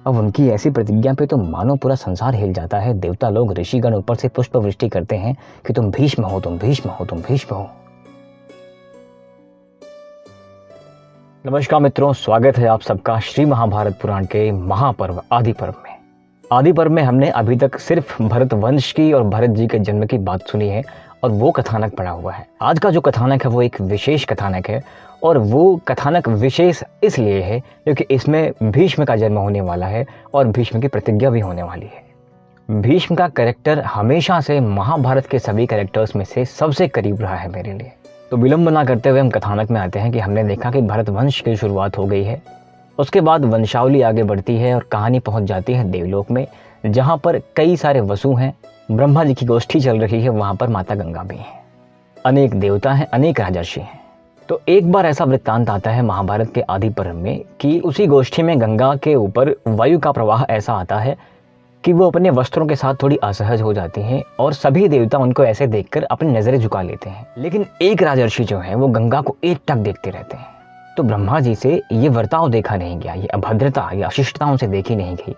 अब उनकी ऐसी प्रतिज्ञा पे तो मानो पूरा संसार हिल जाता है। देवता लोग, ऋषिगण ऊपर से पुष्प वृष्टि करते हैं कि तुम भीष्म हो, तुम भीष्म हो, तुम भीष्म हो। नमस्कार मित्रों, स्वागत है आप सबका श्री महाभारत पुराण के महापर्व आदि पर्व में। आदि पर्व में हमने अभी तक सिर्फ भरत वंश की और भरत जी के जन्म की बात सुनी है और वो कथानक पढ़ा हुआ है। आज का जो कथानक है वो एक विशेष कथानक है और वो कथानक विशेष इसलिए है क्योंकि इसमें भीष्म का जन्म होने वाला है और भीष्म की प्रतिज्ञा भी होने वाली है। भीष्म का कैरेक्टर हमेशा से महाभारत के सभी कैरेक्टर्स में से सबसे करीब रहा है मेरे लिए। तो विलंब ना करते हुए हम कथानक में आते हैं कि हमने देखा कि भरत वंश की शुरुआत हो गई है। उसके बाद वंशावली आगे बढ़ती है और कहानी पहुंच जाती है देवलोक में, जहां पर कई सारे वसु हैं, ब्रह्मा जी की गोष्ठी चल रही है, वहां पर माता गंगा भी हैं, अनेक देवता हैं, अनेक राजर्षि हैं। तो एक बार ऐसा वृत्तांत आता है महाभारत के आदि पर्व में कि उसी गोष्ठी में गंगा के ऊपर वायु का प्रवाह ऐसा आता है कि वो अपने वस्त्रों के साथ थोड़ी असहज हो जाती हैं और सभी देवता उनको ऐसे देखकर अपनी नजरें झुका लेते हैं। लेकिन एक राजर्षि जो है वो गंगा को एकटक देखते रहते हैं। तो ब्रह्मा जी से ये वर्ताव देखा नहीं गया, ये अभद्रता, ये अशिष्टता उनसे देखी नहीं गई।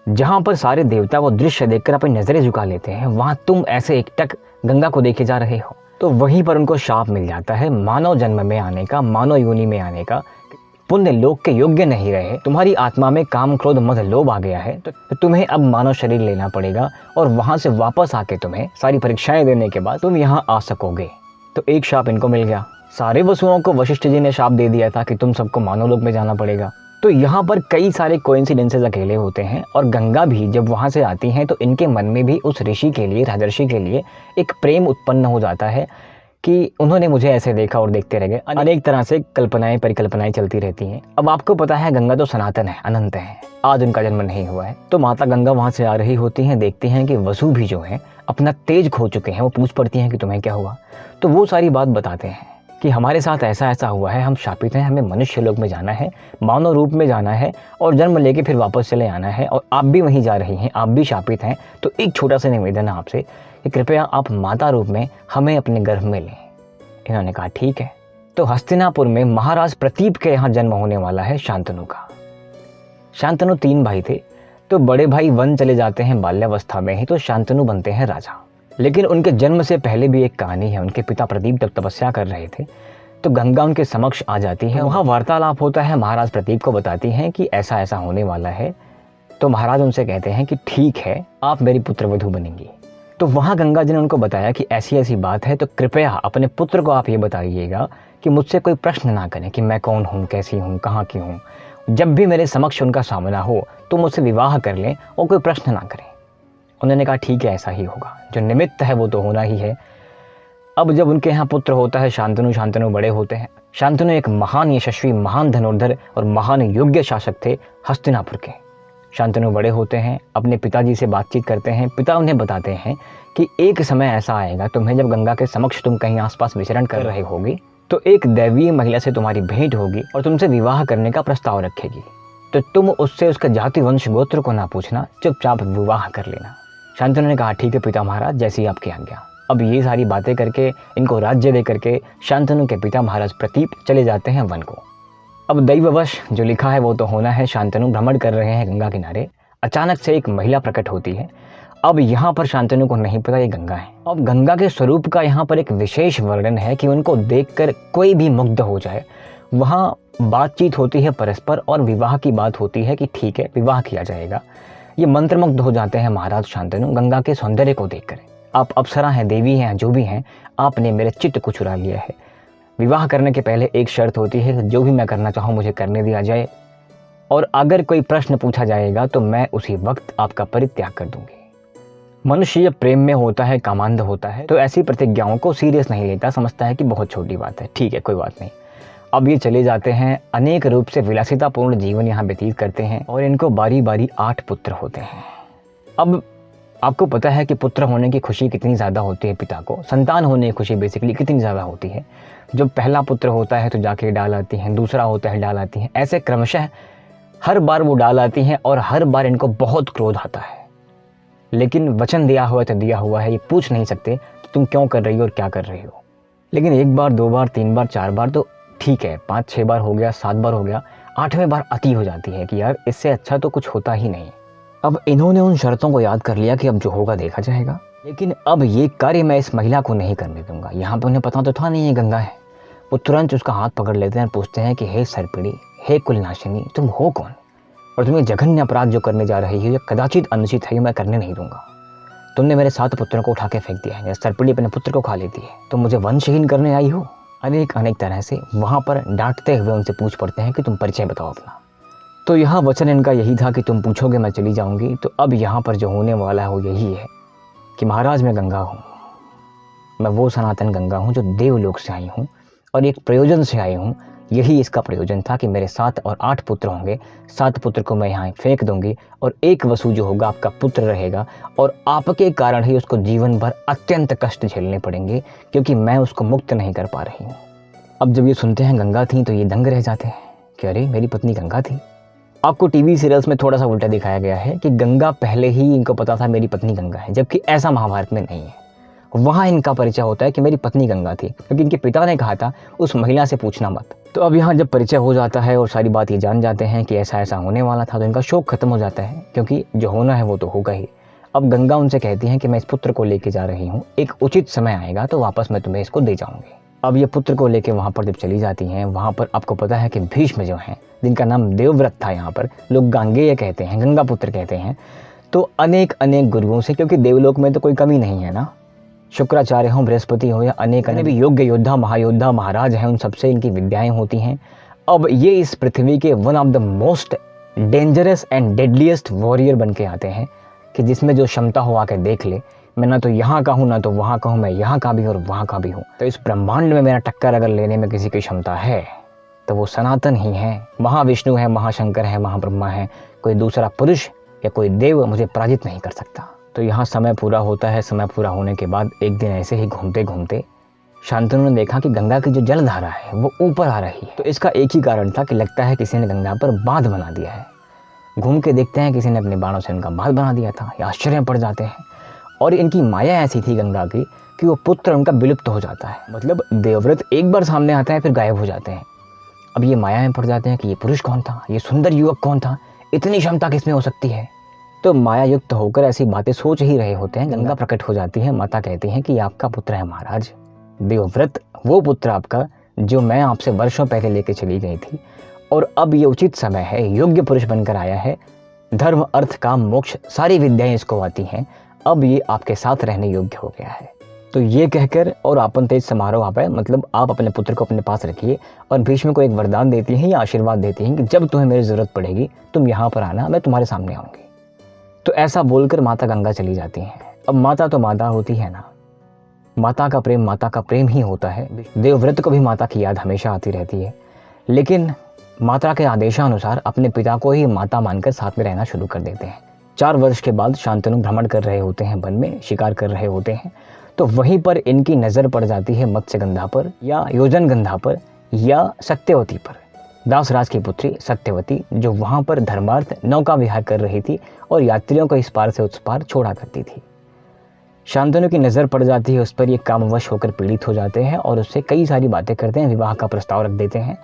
जहां पर सारे देवता वो दृश्य देखकर अपनी नजरें झुका लेते हैं, वहां तुम ऐसे एकटक गंगा को देखे जा रहे हो। तो वहीं पर उनको शाप मिल जाता है मानव जन्म में आने का, मानव योनि में आने का। पुण्य लोक के योग्य नहीं रहे, तुम्हारी आत्मा में काम क्रोध मद लोभ आ गया है, तो तुम्हें अब मानव शरीर लेना पड़ेगा और वहां से वापस आके तुम्हें सारी परीक्षाएं देने के बाद तुम यहाँ आ सकोगे। तो एक शाप इनको मिल गया। सारे वसुओं को वशिष्ठ जी ने शाप दे दिया था कि तुम सबको मानव लोक में जाना पड़ेगा। तो यहाँ पर कई सारे कोइंसिडेंसेस अकेले होते हैं और गंगा भी जब वहां से आती हैं तो इनके मन में भी उस ऋषि के लिए, राजर्षि के लिए एक प्रेम उत्पन्न हो जाता है कि उन्होंने मुझे ऐसे देखा और देखते रह गए। अनेक तरह से कल्पनाएं परिकल्पनाएं चलती रहती हैं। अब आपको पता है गंगा तो सनातन है, अनंत है, आज उनका जन्म नहीं हुआ है। तो माता गंगा वहां से आ रही होती हैं, देखती हैं कि वसु भी जो है अपना तेज खो चुके हैं। वो पूछ पड़ती हैं कि तुम्हें क्या हुआ। तो वो सारी बात बताते हैं कि हमारे साथ ऐसा ऐसा हुआ है, हम शापित हैं, हमें मनुष्य लोक में जाना है, मानव रूप में जाना है और जन्म लेके फिर वापस चले आना है, और आप भी वहीं जा रही हैं, आप भी शापित हैं। तो एक छोटा सा निवेदन है आपसे कि कृपया आप माता रूप में हमें अपने गर्भ में लें। इन्होंने कहा ठीक है। तो हस्तिनापुर में महाराज प्रतीप के यहाँ जन्म होने वाला है शांतनु का। शांतनु 3 भाई थे। तो बड़े भाई वन चले जाते हैं बाल्यावस्था में ही, तो शांतनु बनते हैं राजा। लेकिन उनके जन्म से पहले भी एक कहानी है। उनके पिता प्रदीप जब तपस्या कर रहे थे तो गंगा उनके समक्ष आ जाती है। वहाँ वार्तालाप होता है। महाराज प्रदीप को बताती हैं कि ऐसा ऐसा होने वाला है। तो महाराज उनसे कहते हैं कि ठीक है, आप मेरी पुत्रवधू बनेंगी। तो वहाँ गंगा जी ने उनको बताया कि ऐसी ऐसी बात है, तो कृपया अपने पुत्र को आप ये बताइएगा कि मुझसे कोई प्रश्न ना करें कि मैं कौन हूँ, कैसी हूँ, कहाँ की हूँ। जब भी मेरे समक्ष उनका सामना हो तो मुझसे विवाह कर लें और कोई प्रश्न ना करें। उन्होंने कहा ठीक है, ऐसा ही होगा, जो निमित्त है वो तो होना ही है। अब जब उनके यहाँ पुत्र होता है शांतनु, शांतनु बड़े होते हैं। शांतनु एक महान यशस्वी, महान धनुर्धर और महान योग्य शासक थे हस्तिनापुर के। शांतनु बड़े होते हैं, अपने पिताजी से बातचीत करते हैं। पिता उन्हें बताते हैं कि एक समय ऐसा आएगा तुम्हें जब गंगा के समक्ष तुम कहीं आसपास विचरण कर रहे होगी तो एक दैवीय महिला से तुम्हारी भेंट होगी और तुमसे विवाह करने का प्रस्ताव रखेगी। तो तुम उससे उसके जाति वंश गोत्र को ना पूछना, चुपचाप विवाह कर लेना। शांतनु ने कहा ठीक है पिता महाराज, जैसी आपकी आज्ञा। अब ये सारी बातें करके, इनको राज्य दे करके शांतनु के पिता महाराज प्रतीप चले जाते हैं वन को। अब दैववश जो लिखा है वो तो होना है। शांतनु भ्रमण कर रहे हैं गंगा किनारे। अचानक से एक महिला प्रकट होती है। अब यहाँ पर शांतनु को नहीं पता ये गंगा है। अब गंगा के स्वरूप का यहाँ पर एक विशेष वर्णन है कि उनको देखकर कोई भी मुग्ध हो जाए। वहाँ बातचीत होती है परस्पर और विवाह की बात होती है कि ठीक है विवाह किया जाएगा। ये मंत्रमुग्ध हो जाते हैं महाराज शांतनु गंगा के सौंदर्य को देखकर। आप अप्सरा हैं, देवी हैं, जो भी हैं, आपने मेरे चित्त को चुरा लिया है। विवाह करने के पहले एक शर्त होती है कि जो भी मैं करना चाहूँ मुझे करने दिया जाए, और अगर कोई प्रश्न पूछा जाएगा तो मैं उसी वक्त आपका परित्याग कर दूंगी। मनुष्य प्रेम में होता है, कामांध होता है, तो ऐसी प्रतिज्ञाओं को सीरियस नहीं लेता, समझता है कि बहुत छोटी बात है, ठीक है कोई बात नहीं। अब ये चले जाते हैं, अनेक रूप से विलासितापूर्ण जीवन यहाँ व्यतीत करते हैं और इनको बारी बारी 8 पुत्र होते हैं। अब आपको पता है कि पुत्र होने की खुशी कितनी ज़्यादा होती है पिता को, संतान होने की खुशी बेसिकली कितनी ज़्यादा होती है। जब पहला पुत्र होता है तो जाके डाल आती हैं, दूसरा होता है डाल आती हैं, ऐसे क्रमशः हर बार वो डाल आती हैं और हर बार इनको बहुत क्रोध आता है। लेकिन वचन दिया हुआ तो दिया हुआ है, ये पूछ नहीं सकते कि तुम क्यों कर रही हो और क्या कर रही हो। लेकिन 1 बार 2 बार 3 बार 4 बार तो ठीक है, 5-6 बार हो गया, 7 बार हो गया, 8वें बार अति हो जाती है कि यार इससे अच्छा तो कुछ होता ही नहीं। अब इन्होंने उन शर्तों को याद कर लिया कि अब जो होगा देखा जाएगा, लेकिन अब ये कार्य मैं इस महिला को नहीं करने दूंगा। यहाँ पर उन्हें पता तो था नहीं ये गंगा है। वो तुरंत उसका हाथ पकड़ लेते हैं और पूछते हैं कि हे सर्पिणी, हे कुलनाशिनी, तुम हो कौन और तुम्हें जघन्य अपराध जो करने जा रही है, जो कदाचित अनुचित है, मैं करने नहीं दूंगा। तुमने मेरे 7 पुत्रों को उठा के फेंक दिया है, सर्पिणी अपने पुत्र को खा लेती है, तुम मुझे वंशहीन करने आई हो। अनेक तरह से वहाँ पर डांटते हुए उनसे पूछ पड़ते हैं कि तुम परिचय बताओ अपना। तो यहाँ वचन इनका यही था कि तुम पूछोगे मैं चली जाऊँगी। तो अब यहाँ पर जो होने वाला है वो यही है कि महाराज मैं गंगा हूँ, मैं वो सनातन गंगा हूँ जो देवलोक से आई हूँ और एक प्रयोजन से आई हूँ। यही इसका प्रयोजन था कि मेरे 7 और 8 पुत्र होंगे, 7 पुत्र को मैं यहाँ फेंक दूंगी और एक वसु जो होगा आपका पुत्र रहेगा और आपके कारण ही उसको जीवन भर अत्यंत कष्ट झेलने पड़ेंगे क्योंकि मैं उसको मुक्त नहीं कर पा रही हूँ। अब जब ये सुनते हैं गंगा थी तो ये दंग रह जाते हैं कि अरे मेरी पत्नी गंगा थी। आपको टीवी सीरियल्स में थोड़ा सा उल्टा दिखाया गया है कि गंगा पहले ही इनको पता था मेरी पत्नी गंगा है, जबकि ऐसा महाभारत में नहीं है। वहाँ इनका परिचय होता है कि मेरी पत्नी गंगा थी क्योंकि इनके पिता ने कहा था उस महिला से पूछना मत। तो अब यहाँ जब परिचय हो जाता है और सारी बात ये जान जाते हैं कि ऐसा ऐसा होने वाला था तो इनका शौक खत्म हो जाता है क्योंकि जो होना है वो तो होगा ही। अब गंगा उनसे कहती हैं कि मैं इस पुत्र को लेके जा रही हूँ, एक उचित समय आएगा तो वापस मैं तुम्हें इसको दे जाऊँगी। अब ये पुत्र को लेके वहाँ पर जब चली जाती हैं, वहाँ पर आपको पता है कि भीष्म जो हैं, जिनका नाम देवव्रत था, यहाँ पर लोग गांगेय कहते हैं, गंगा पुत्र कहते हैं। तो अनेक गुरुओं से, क्योंकि देवलोक में तो कोई कमी नहीं है ना, शुक्राचार्य हो, बृहस्पति हो या अनेक भी योग्य योद्धा महायोद्धा महाराज हैं, उन सबसे इनकी विद्याएं होती हैं। अब ये इस पृथ्वी के one of the most dangerous and deadliest warrior बन के आते हैं कि जिसमें जो क्षमता हो आके देख ले, मैं ना तो यहाँ का हूँ ना तो वहाँ का हूँ, मैं यहाँ का भी और वहाँ का भी हूँ। तो इस ब्रह्मांड में मेरा टक्कर अगर लेने में किसी की क्षमता है तो वो सनातन ही है, महाविष्णु है, महाशंकर है, महाब्रह्मा है। कोई दूसरा पुरुष या कोई देव मुझे पराजित नहीं कर सकता। तो यहाँ समय पूरा होता है। समय पूरा होने के बाद एक दिन ऐसे ही घूमते घूमते शांतनु ने देखा कि गंगा की जो जलधारा है वो ऊपर आ रही है। तो इसका एक ही कारण था कि लगता है किसी ने गंगा पर बांध बना दिया है। घूम के देखते हैं किसी ने अपने बाणों से उनका बांध बना दिया था। ये आश्चर्य पड़ जाते हैं और इनकी माया ऐसी थी गंगा की कि वो पुत्र उनका विलुप्त हो जाता है। मतलब देवव्रत एक बार सामने आता है फिर गायब हो जाते हैं। अब ये माया में पड़ जाते हैं कि ये पुरुष कौन था, ये सुंदर युवक कौन था, इतनी क्षमता किसमें हो सकती है। तो माया युक्त होकर ऐसी बातें सोच ही रहे होते हैं। गंगा प्रकट हो जाती है। माता कहती हैं कि आपका पुत्र है महाराज देवव्रत, वो पुत्र आपका जो मैं आपसे वर्षों पहले लेके चली गई थी और अब ये उचित समय है, योग्य पुरुष बनकर आया है। धर्म अर्थ काम मोक्ष सारी विद्याएं इसको आती हैं। अब ये आपके साथ रहने योग्य हो गया है। तो ये कहकर और आपन तेज समारोह आप है, मतलब आप अपने पुत्र को अपने पास रखिए और भीष्म को एक वरदान देती हैं या आशीर्वाद देती हैं कि जब तुम्हें मेरी जरूरत पड़ेगी तुम यहाँ पर आना, मैं तुम्हारे सामने आऊँगी। तो ऐसा बोलकर माता गंगा चली जाती हैं। अब माता तो माता होती है ना, माता का प्रेम ही होता है। देवव्रत को भी माता की याद हमेशा आती रहती है, लेकिन माता के आदेशानुसार अपने पिता को ही माता मानकर साथ में रहना शुरू कर देते हैं। 4 वर्ष के बाद शांतनु भ्रमण कर रहे होते हैं, वन में शिकार कर रहे होते हैं। तो वहीं पर इनकी नज़र पड़ जाती है मत्स्यगंधा पर या योजनगंधा पर या सत्यवती पर, दासराज की पुत्री सत्यवती, जो वहाँ पर धर्मार्थ नौका विहार कर रही थी और यात्रियों को इस पार से उस पार छोड़ा करती थी। शांतनु की नज़र पड़ जाती है उस पर। ये कामवश होकर पीड़ित हो जाते हैं और उससे कई सारी बातें करते हैं, विवाह का प्रस्ताव रख देते हैं।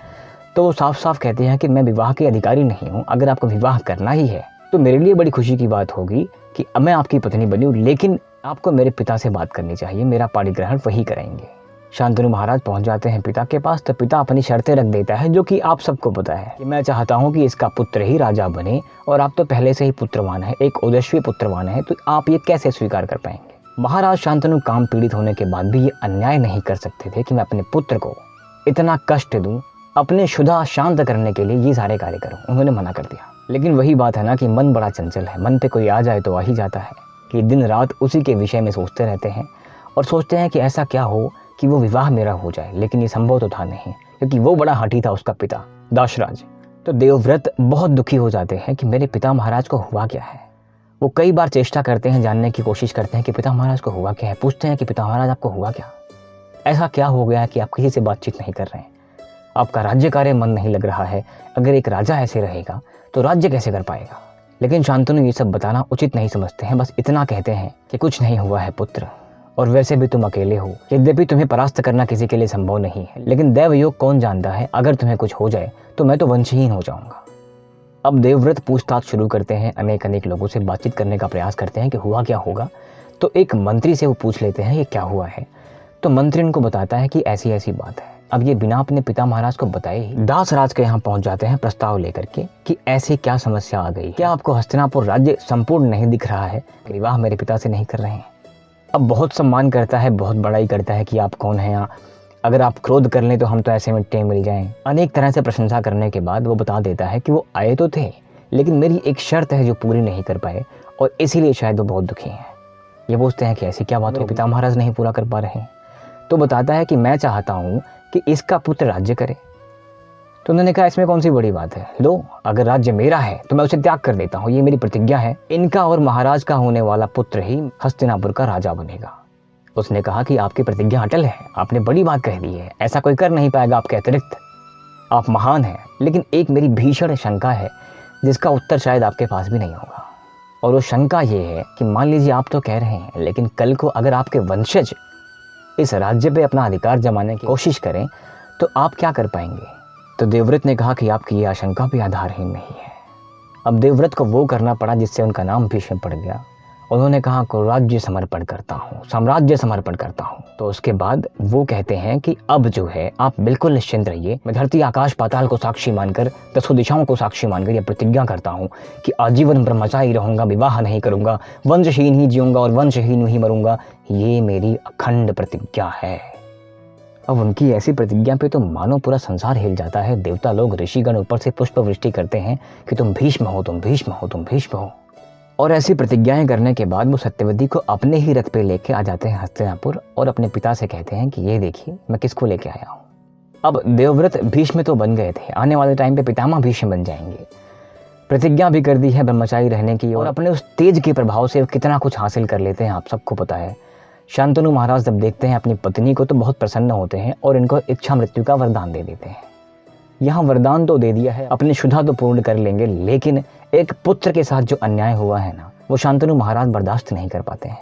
तो वो साफ साफ कहते हैं कि मैं विवाह के अधिकारी नहीं हूँ, अगर आपको विवाह करना ही है तो मेरे लिए बड़ी खुशी की बात होगी कि अब मैं आपकी पत्नी बनी हूँ, लेकिन आपको मेरे पिता से बात करनी चाहिए, मेरा पाणिग्रहण वही कराएंगे। शांतनु महाराज पहुंच जाते हैं पिता के पास। तो पिता अपनी शर्तें रख देता है, जो कि आप सबको पता है कि मैं चाहता हूं कि इसका पुत्र ही राजा बने और आप तो पहले से ही पुत्रवान है, एक ओजस्वी पुत्रवान है, तो आप ये कैसे स्वीकार कर पाएंगे। महाराज शांतनु काम पीड़ित होने के बाद भी ये अन्याय नहीं कर सकते थे कि मैं अपने पुत्र को इतना कष्ट दूं, अपने क्षुधा शांत करने के लिए ये सारे कार्य करूं। उन्होंने मना कर दिया। लेकिन वही बात है ना कि मन बड़ा चंचल है, मन पे कोई आ जाए तो आ ही जाता है कि दिन रात उसी के विषय में सोचते रहते हैं और सोचते हैं कि ऐसा क्या हो कि वो विवाह मेरा हो जाए। लेकिन ये संभव तो था नहीं, क्योंकि वो बड़ा हठी था उसका पिता दासराज। तो देवव्रत बहुत दुखी हो जाते हैं कि मेरे पिता महाराज को हुआ क्या है। वो कई बार चेष्टा करते हैं, जानने की कोशिश करते हैं कि पिता महाराज को हुआ क्या है। पूछते हैं कि पिता महाराज आपको हुआ क्या, ऐसा क्या हो गया है कि आप किसी से बातचीत नहीं कर रहे हैं, आपका राज्य कार्य मन नहीं लग रहा है। अगर एक राजा ऐसे रहेगा तो राज्य कैसे कर पाएगा। लेकिन शांतनु ये सब बताना उचित नहीं समझते हैं, बस इतना कहते हैं कि कुछ नहीं हुआ है पुत्र, और वैसे भी तुम अकेले हो। यद्यपि तुम्हें परास्त करना किसी के लिए संभव नहीं है, लेकिन दैवयोग कौन जानता है, अगर तुम्हें कुछ हो जाए तो मैं तो वंशहीन हो जाऊंगा। अब देवव्रत पूछताछ शुरू करते हैं, अनेक लोगों से बातचीत करने का प्रयास करते हैं कि हुआ क्या होगा। तो एक मंत्री से वो पूछ लेते हैं ये क्या हुआ है। तो मंत्री उनको बताता है कि ऐसी ऐसी बात है। अब ये बिना अपने पिता महाराज को बताए ही दासराज के यहाँ पहुंच जाते हैं प्रस्ताव लेकर के कि ऐसी क्या समस्या आ गई, क्या आपको हस्तिनापुर राज्य संपूर्ण नहीं दिख रहा है, विवाह मेरे पिता से नहीं कर रहे हैं। अब बहुत सम्मान करता है, बहुत बड़ाई करता है कि आप कौन हैं, अगर आप क्रोध कर लें तो हम तो ऐसे मिट्टी मिल जाएं। अनेक तरह से प्रशंसा करने के बाद वो बता देता है कि वो आए तो थे, लेकिन मेरी एक शर्त है जो पूरी नहीं कर पाए और इसीलिए शायद वो बहुत दुखी हैं। ये पूछते हैं कि ऐसी क्या बात है पिता महाराज नहीं पूरा कर पा रहे हैं। तो बताता है कि मैं चाहता हूँ कि इसका पुत्र राज्य करे। तो उन्होंने कहा इसमें कौन सी बड़ी बात है, लो अगर राज्य मेरा है तो मैं उसे त्याग कर देता हूँ, ये मेरी प्रतिज्ञा है। इनका और महाराज का होने वाला पुत्र ही हस्तिनापुर का राजा बनेगा। उसने कहा कि आपकी प्रतिज्ञा अटल है, आपने बड़ी बात कह दी है, ऐसा कोई कर नहीं पाएगा आपके अतिरिक्त, आप महान हैं। लेकिन एक मेरी भीषण शंका है जिसका उत्तर शायद आपके पास भी नहीं होगा। और वो शंका ये है कि मान लीजिए आप तो कह रहे हैं, लेकिन कल को अगर आपके वंशज इस राज्य पे अपना अधिकार जमाने की कोशिश करें तो आप क्या कर पाएंगे। तो देवव्रत ने कहा कि आपकी ये आशंका भी आधारहीन नहीं है। अब देवव्रत को वो करना पड़ा जिससे उनका नाम भीष्म पड़ गया। उन्होंने कहा को राज्य समर्पण करता हूँ, साम्राज्य समर्पण करता हूँ। तो उसके बाद वो कहते हैं कि अब जो है आप बिल्कुल निश्चिंत रहिए, मैं धरती आकाश पाताल को साक्षी मानकर, 10 दिशाओं को साक्षी मानकर यह प्रतिज्ञा करता हूँ कि आजीवन ब्रह्मचारी रहूंगा, विवाह नहीं करूंगा, वंशहीन ही जीऊंगा और वंशहीन ही मरूंगा, ये मेरी अखंड प्रतिज्ञा है। अब उनकी ऐसी प्रतिज्ञा पे तो मानो पूरा संसार हिल जाता है। देवता लोग, ऋषिगण ऊपर से पुष्प वृष्टि करते हैं कि तुम भीष्म हो, तुम भीष्म हो, तुम भीष्म हो। और ऐसी प्रतिज्ञाएं करने के बाद वो सत्यवती को अपने ही रथ पे लेके आ जाते हैं हस्तिनापुर और अपने पिता से कहते हैं कि ये देखिए मैं किसको लेके आया हूँ। अब देवव्रत भीष्म तो बन गए थे, आने वाले टाइम पे पितामह भीष्म बन जाएंगे। प्रतिज्ञा भी कर दी है ब्रह्मचारी रहने की, और अपने उस तेज के प्रभाव से कितना कुछ हासिल कर लेते हैं आप सबको पता है। शांतनु महाराज जब देखते हैं अपनी पत्नी को तो बहुत प्रसन्न होते हैं और इनको इच्छा मृत्यु का वरदान दे देते हैं। यहाँ वरदान तो दे दिया है, अपनी शुद्धा तो पूर्ण कर लेंगे, लेकिन एक पुत्र के साथ जो अन्याय हुआ है ना, वो शांतनु महाराज बर्दाश्त नहीं कर पाते हैं।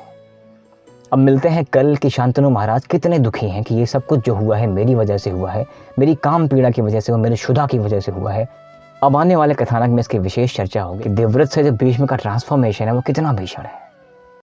अब मिलते हैं कल कि शांतनु महाराज कितने दुखी हैं कि ये सब कुछ जो हुआ है मेरी वजह से हुआ है, मेरी काम पीड़ा की वजह से हुआ, मेरी शुद्धा की वजह से हुआ है। अब आने वाले कथानक में इसकी विशेष चर्चा होगी कि देवव्रत से जो भीष्म का ट्रांसफॉर्मेशन है वो कितना भीषण है।